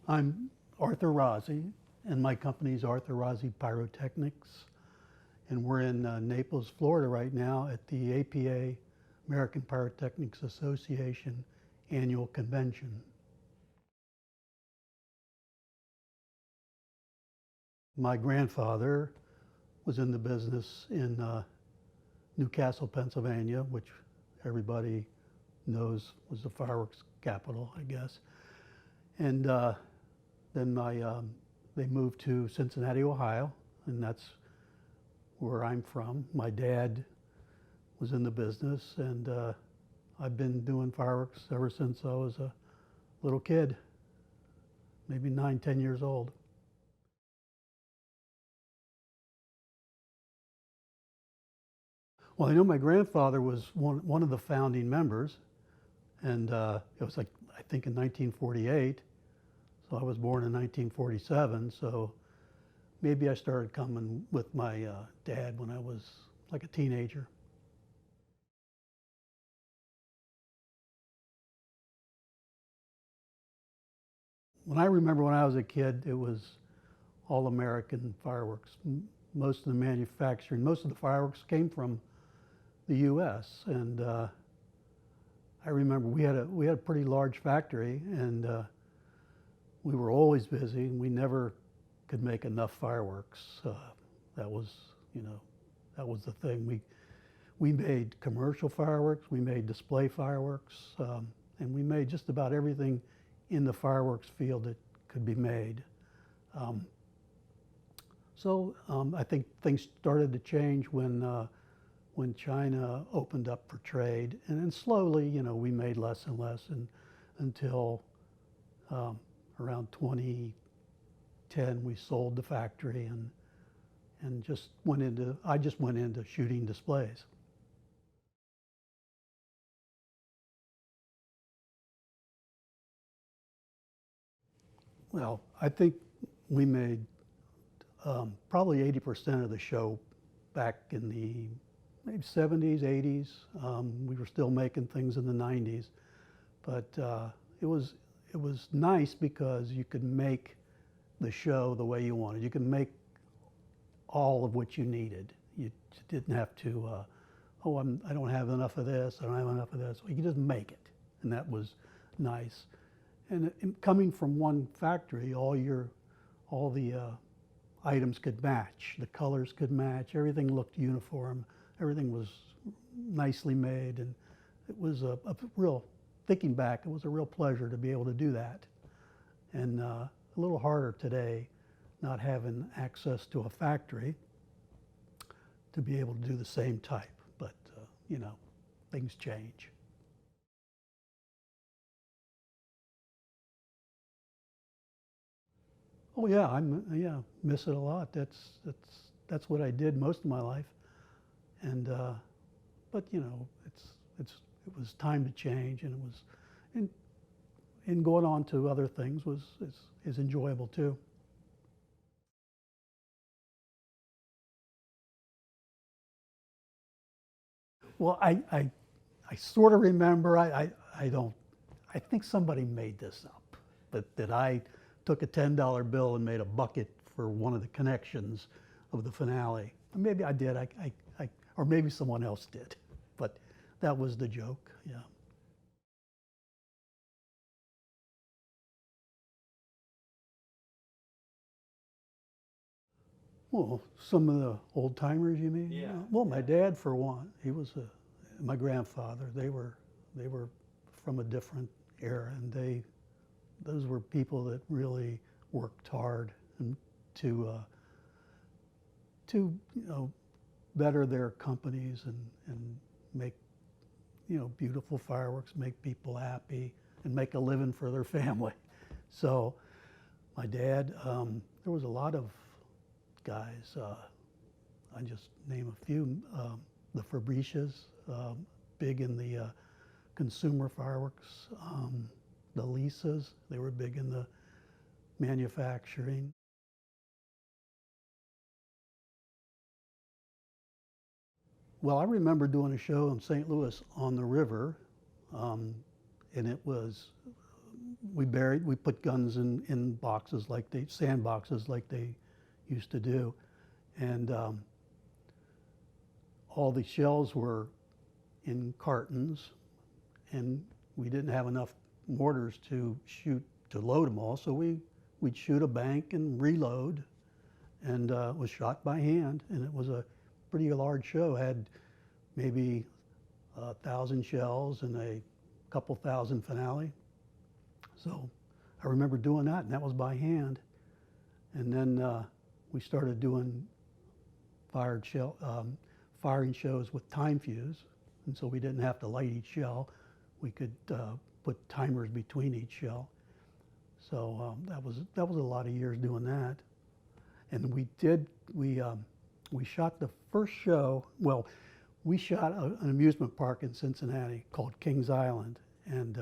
I'm Arthur Rozzi, and my company's Arthur Rozzi Pyrotechnics, and we're in Naples, Florida right now at the APA, American Pyrotechnics Association annual convention. My grandfather was in the business in Newcastle, Pennsylvania, which everybody knows was the fireworks capital, I guess. And then they moved to Cincinnati, Ohio, and that's where I'm from. My dad was in the business, and I've been doing fireworks ever since I was a little kid, maybe 9, 10 years old. Well, I know my grandfather was one of the founding members, and it was like, I think in 1948, so I was born in 1947, so maybe I started coming with my dad when I was like a teenager. When I remember when I was a kid, it was all American fireworks. Most of the manufacturing, most of the fireworks came from the U.S. And I remember we had a pretty large factory, and we were always busy, and we never could make enough fireworks. That was, that was the thing. We made commercial fireworks, we made display fireworks, and we made just about everything in the fireworks field that could be made. I think things started to change when China opened up for trade, and then slowly, we made less and less, until around 2010, we sold the factory and I just went into shooting displays. Well, I think we made probably 80% of the show back in the maybe 70s, 80s. We were still making things in the 90s, but it was nice because you could make the show the way you wanted. You could make all of what you needed. You didn't have to, I don't have enough of this, I don't have enough of this. You could just make it, and that was nice. And coming from one factory, all the items could match, the colors could match, everything looked uniform, everything was nicely made, and it was a real, thinking back, it was a real pleasure to be able to do that. And a little harder today, not having access to a factory to be able to do the same type, but things change. Oh yeah, miss it a lot. That's what I did most of my life, and but it was time to change, and it was, and going on to other things is enjoyable too. Well, I sort of remember. I think somebody made this up, that I took a $10 bill and made a bucket for one of the connections of the finale. Maybe I did, or maybe someone else did, but that was the joke, yeah. Well, some of the old timers, you mean? Yeah. Well, my dad, for one, my grandfather, they were from a different era, and those were people that really worked hard and to better their companies and make beautiful fireworks, make people happy, and make a living for their family. So my dad, there was a lot of guys. I just name a few. The Fabricias, big in the consumer fireworks. The Lisas, they were big in the manufacturing. Well, I remember doing a show in St. Louis on the river, and it was we put guns in boxes like sand boxes like they used to do. And all the shells were in cartons, and we didn't have enough mortars to load them all, so we'd shoot a bank and reload, and it was shot by hand, and it was a pretty large show. It had maybe 1,000 shells and a couple thousand finale. So I remember doing that, and that was by hand. And then we started doing firing shows with time fuse, and so we didn't have to light each shell. We could put timers between each shell. So that was a lot of years doing that. And we shot the first show. Well, we shot an amusement park in Cincinnati called Kings Island, and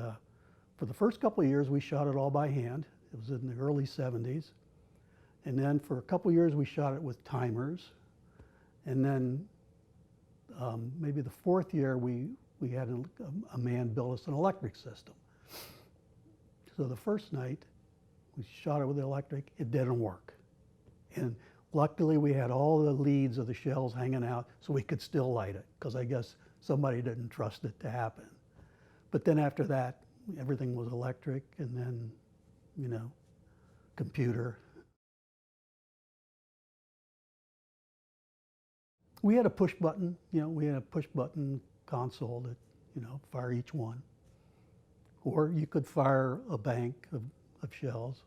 for the first couple of years we shot it all by hand. It was in the early 70s. And then for a couple of years we shot it with timers. And then maybe the fourth year we had a man build us an electric system. So the first night we shot it with the electric, it didn't work. And luckily we had all the leads of the shells hanging out so we could still light it, because I guess somebody didn't trust it to happen. But then after that, everything was electric, and then, you know, computer. We had a push button, we had a push button console that, fire each one. Or you could fire a bank of shells.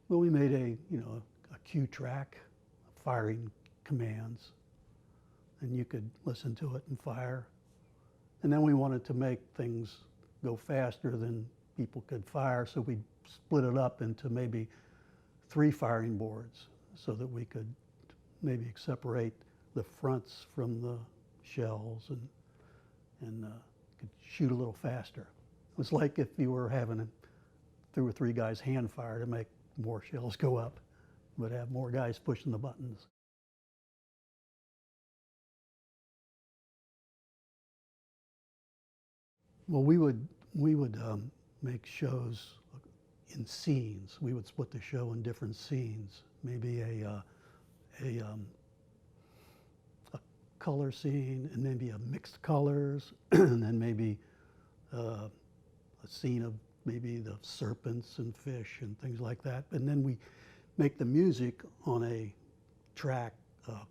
Well, we made a cue track, firing commands, and you could listen to it and fire. And then we wanted to make things go faster than people could fire, so we split it up into maybe 3 firing boards so that we could maybe separate the fronts from the shells and could shoot a little faster. It was like if you were having 2 or 3 guys hand fire to make more shells go up, but have more guys pushing the buttons. Well, we would make shows in scenes. We would split the show in different scenes. Maybe a color scene, and maybe a mixed colors, and then maybe a scene of maybe the serpents and fish and things like that. And then we make the music on a track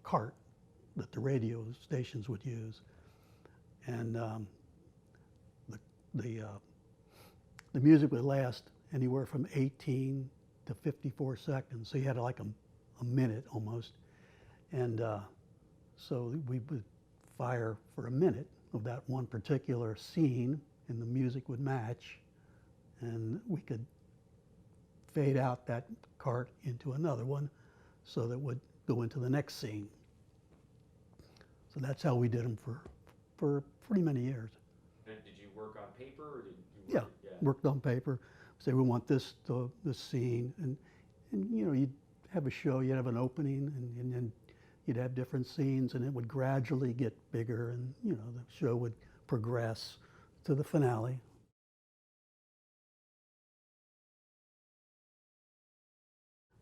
cart that the radio stations would use. And the music would last anywhere from 18 to 54 seconds. So you had like a minute almost. And so we would fire for a minute of that one particular scene, and the music would match, and we could fade out that cart into another one so that would go into the next scene. So that's how we did them for pretty many years. And did you work on paper, or did you work? Yeah, worked on paper. Say we want this scene, and you'd have a show, you'd have an opening, and then you'd have different scenes, and it would gradually get bigger, and the show would progress to the finale.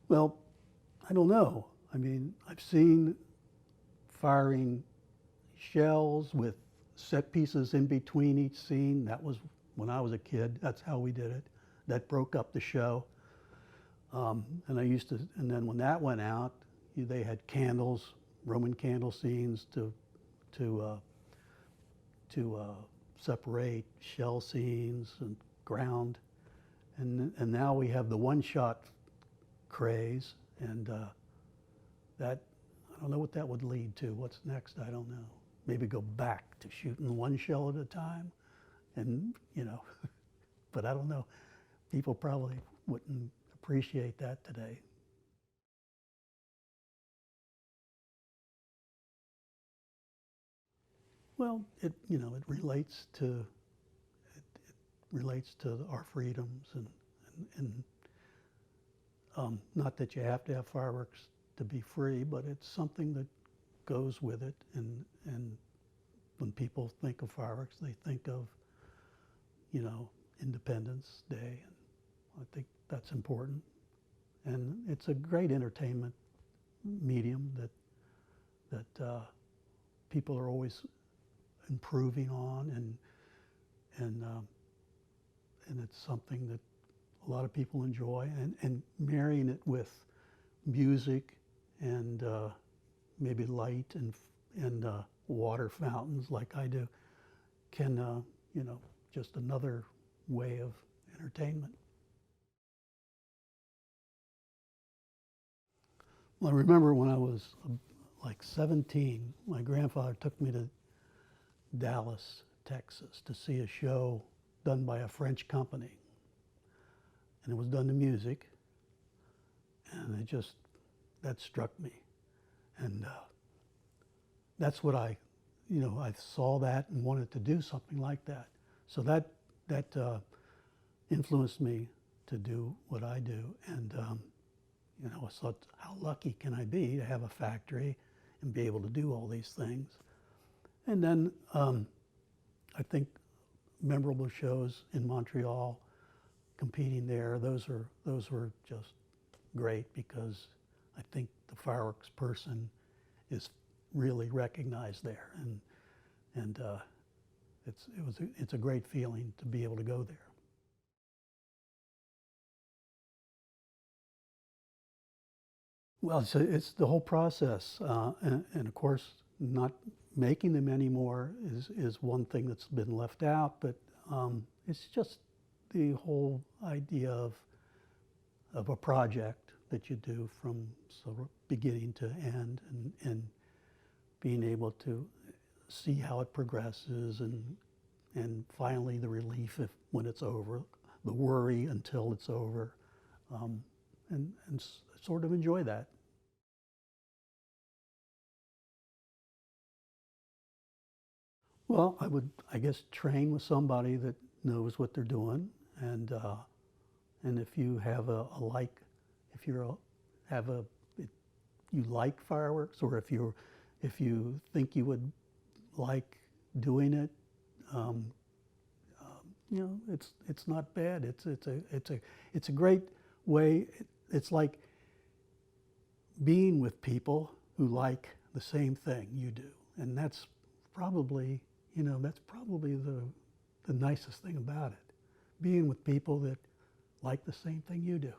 Well, I don't know. I mean, I've seen firing shells with set pieces in between each scene. That was when I was a kid. That's how we did it. That broke up the show. And then when that went out, they had candles, Roman candle scenes to separate shell scenes and ground. And now we have the one-shot craze, and that, I don't know what that would lead to. What's next? I don't know. Maybe go back to shooting one shell at a time, and but I don't know. People probably wouldn't appreciate that today. Well, it relates to our freedoms, and not that you have to have fireworks to be free, but it's something that goes with it. And when people think of fireworks, they think of, you know, Independence Day, and I think that's important. And it's a great entertainment medium that people are always improving on, and it's something that a lot of people enjoy, and marrying it with music and maybe light and water fountains like I do can, you know, just another way of entertainment. Well, I remember when I was like 17, my grandfather took me to Dallas, Texas to see a show done by a French company. And it was done to music, and that struck me. And that's what I saw that and wanted to do something like that. So that influenced me to do what I do. And you know, I thought, how lucky can I be to have a factory and be able to do all these things? And then I think memorable shows in Montreal, competing there, those were just great, because I think the fireworks person is really recognized there, and it's a great feeling to be able to go there. Well, it's the whole process, and of course, not making them anymore is one thing that's been left out, but it's just the whole idea of a project that you do from sort of beginning to end, and being able to see how it progresses, and finally the relief when it's over, the worry until it's over, and sort of enjoy that. Well, I would, I guess, train with somebody that knows what they're doing, and if you have if you like fireworks, or if you think you would like doing it, you know, it's not bad. It's a great way. It's like being with people who like the same thing you do, and that's probably, you know, that's probably the nicest thing about it, being with people that like the same thing you do.